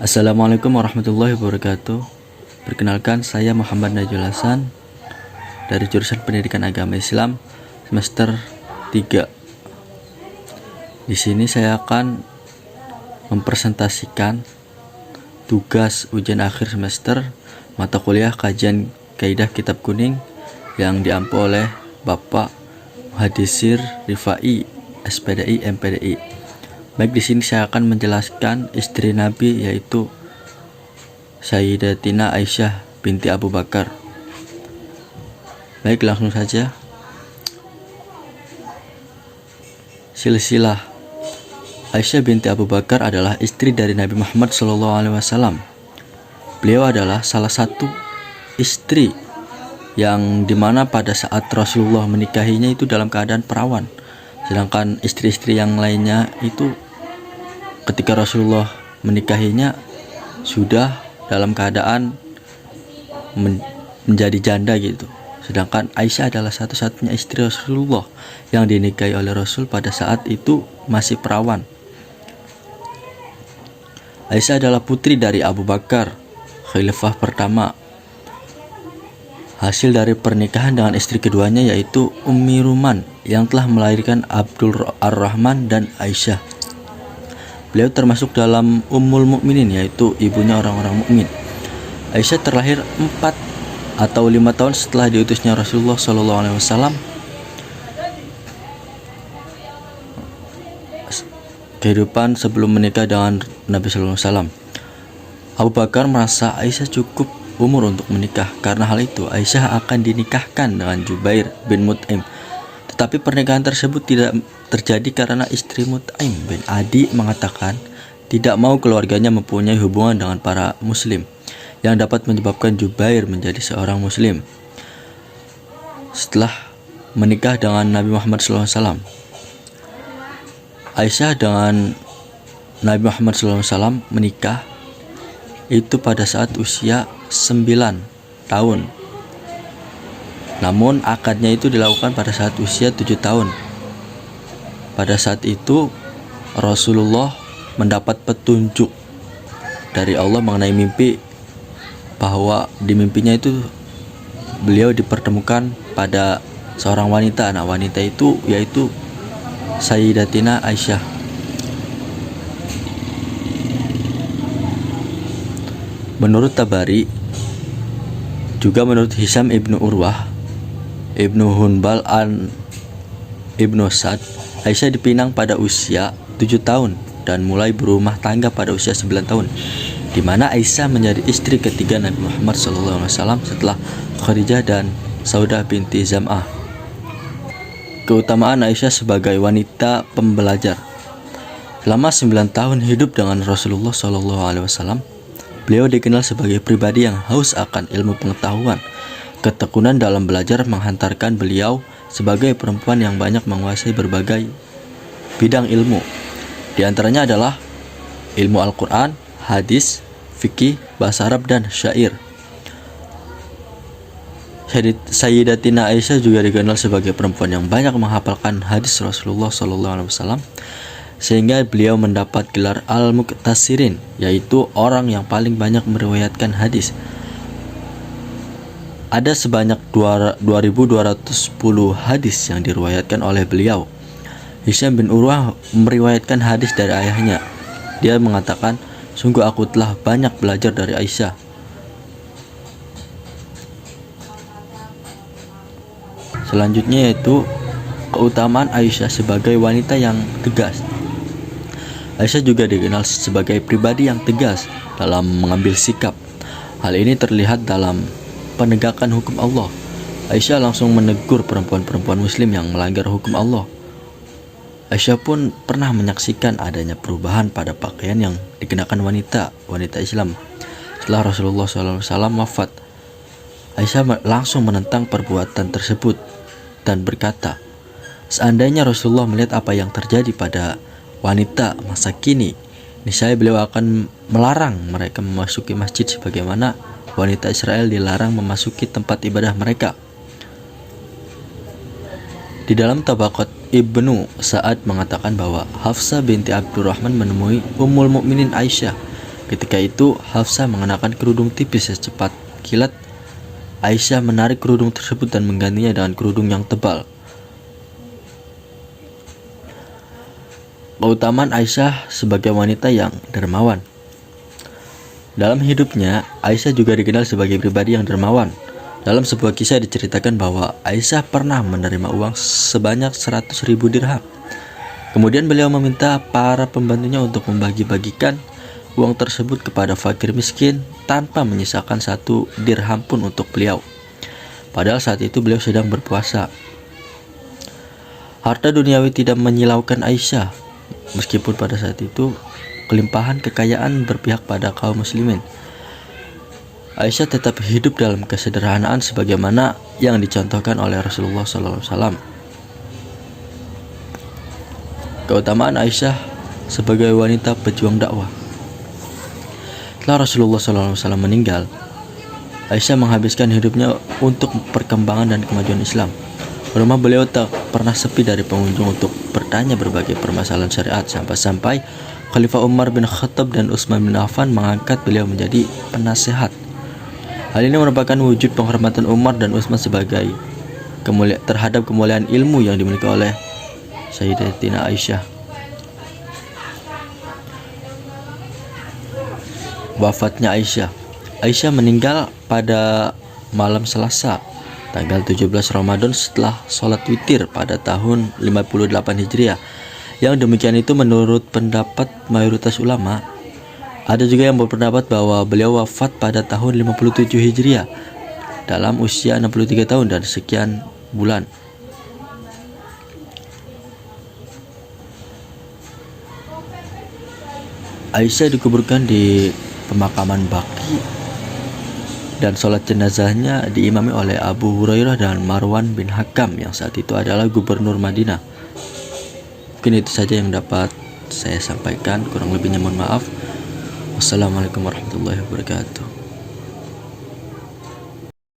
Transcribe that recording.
Assalamualaikum warahmatullahi wabarakatuh. Perkenalkan, saya Muhammad Najul Hasan dari jurusan Pendidikan Agama Islam semester 3. Di sini saya akan mempresentasikan tugas ujian akhir semester mata kuliah kajian kaidah kitab kuning yang diampu oleh Bapak Muhadisir Rifai, SPDI, MPDI. Baik, di sini saya akan menjelaskan istri Nabi, yaitu Sayyidatina Aisyah binti Abu Bakar. Baik, langsung saja. Silsilah Aisyah binti Abu Bakar adalah istri dari Nabi Muhammad SAW. Beliau adalah salah satu istri yang dimana pada saat Rasulullah menikahinya itu dalam keadaan perawan. Sedangkan istri-istri yang lainnya itu ketika Rasulullah menikahinya sudah dalam keadaan menjadi janda gitu. Sedangkan Aisyah adalah satu-satunya istri Rasulullah yang dinikahi oleh Rasul pada saat itu masih perawan. Aisyah adalah putri dari Abu Bakar, khalifah pertama. Hasil dari pernikahan dengan istri keduanya yaitu Ummi Ruman yang telah melahirkan Abdul Ar-Rahman dan Aisyah. Beliau termasuk dalam Ummul Mukminin, yaitu ibunya orang-orang mukmin. Aisyah terlahir 4 atau 5 tahun setelah diutusnya Rasulullah SAW. Kehidupan sebelum menikah dengan Nabi SAW. Abu Bakar merasa Aisyah cukup umur untuk menikah. Karena hal itu, Aisyah akan dinikahkan dengan Jubair bin Mut'im. Tetapi pernikahan tersebut tidak terjadi karena istri Mut'im bin Adi mengatakan tidak mau keluarganya mempunyai hubungan dengan para muslim yang dapat menyebabkan Jubair menjadi seorang muslim. Setelah menikah dengan Nabi Muhammad SAW, Aisyah dengan Nabi Muhammad SAW menikah itu pada saat usia 9 tahun. Namun akadnya itu dilakukan pada saat usia 7 tahun. Pada saat itu Rasulullah mendapat petunjuk dari Allah mengenai mimpi, bahwa di mimpinya itu beliau dipertemukan pada seorang wanita. Nah, wanita itu yaitu Sayyidatina Aisyah. Menurut Tabari, juga menurut Hisham ibnu Urwah, Ibnu Hunbal Ibnu Sa'd, Aisyah dipinang pada usia 7 tahun dan mulai berumah tangga pada usia 9 tahun, di mana Aisyah menjadi istri ketiga Nabi Muhammad SAW setelah Khadijah dan Saudah binti Zam'ah. Keutamaan Aisyah sebagai wanita pembelajar. Selama 9 tahun hidup dengan Rasulullah SAW, beliau dikenal sebagai pribadi yang haus akan ilmu pengetahuan. Ketekunan dalam belajar menghantarkan beliau sebagai perempuan yang banyak menguasai berbagai bidang ilmu. Di antaranya adalah ilmu Al-Quran, hadis, fikih, bahasa Arab, dan syair. Sayyidatina Aisyah juga dikenal sebagai perempuan yang banyak menghafalkan hadis Rasulullah SAW, sehingga beliau mendapat gelar Al-Muqtasirin, yaitu orang yang paling banyak meriwayatkan hadis. Ada sebanyak 2.210 hadis yang diriwayatkan oleh beliau. Hisham bin Urwah meriwayatkan hadis dari ayahnya. Dia mengatakan, "Sungguh aku telah banyak belajar dari Aisyah." Selanjutnya yaitu keutamaan Aisyah sebagai wanita yang tegas. Aisyah juga dikenal sebagai pribadi yang tegas dalam mengambil sikap. Hal ini terlihat dalam penegakan hukum Allah. Aisyah langsung menegur perempuan-perempuan muslim yang melanggar hukum Allah. Aisyah pun pernah menyaksikan adanya perubahan pada pakaian yang dikenakan wanita Islam setelah Rasulullah SAW wafat. Aisyah langsung menentang perbuatan tersebut dan berkata, "Seandainya Rasulullah melihat apa yang terjadi pada wanita masa kini, niscaya beliau akan melarang mereka memasuki masjid sebagaimana wanita Israel dilarang memasuki tempat ibadah mereka." Di dalam Tabaqat Ibnu Sa'ad mengatakan bahwa Hafsah binti Abdurrahman menemui Ummul Mukminin Aisyah Ketika itu Hafsah mengenakan kerudung tipis secepat kilat. Aisyah menarik kerudung tersebut dan menggantinya dengan kerudung yang tebal. Keutamaan Aisyah sebagai wanita yang dermawan. Dalam hidupnya, Aisyah juga dikenal sebagai pribadi yang dermawan. Dalam sebuah kisah diceritakan bahwa Aisyah pernah menerima uang sebanyak 100.000 dirham. Kemudian beliau meminta para pembantunya untuk membagi-bagikan uang tersebut kepada fakir miskin tanpa menyisakan 1 dirham pun untuk beliau. Padahal saat itu beliau sedang berpuasa. Harta duniawi tidak menyilaukan Aisyah, meskipun pada saat itu kelimpahan kekayaan berpihak pada kaum muslimin. Aisyah tetap hidup dalam kesederhanaan sebagaimana yang dicontohkan oleh Rasulullah SAW. Keutamaan Aisyah sebagai wanita pejuang dakwah. Setelah Rasulullah SAW meninggal, Aisyah menghabiskan hidupnya untuk perkembangan dan kemajuan Islam. Rumah beliau tak pernah sepi dari pengunjung untuk bertanya berbagai permasalahan syariat, sampai-sampai Khalifah Umar bin Khattab dan Utsman bin Affan mengangkat beliau menjadi penasehat. Hal ini merupakan wujud penghormatan Umar dan Utsman sebagai terhadap kemuliaan ilmu yang dimiliki oleh Sayyidatina Aisyah. Wafatnya Aisyah. Aisyah meninggal pada malam Selasa, tanggal 17 Ramadan setelah sholat witir pada tahun 58 Hijriah. Yang demikian itu menurut pendapat mayoritas ulama. Ada juga yang berpendapat bahwa beliau wafat pada tahun 57 Hijriah dalam usia 63 tahun dan sekian bulan. Aisyah dikuburkan di pemakaman Baqi dan sholat jenazahnya diimami oleh Abu Hurairah dan Marwan bin Hakam yang saat itu adalah gubernur Madinah. Mungkin itu saja yang dapat saya sampaikan, kurang lebihnya mohon maaf. Wassalamualaikum warahmatullahi wabarakatuh.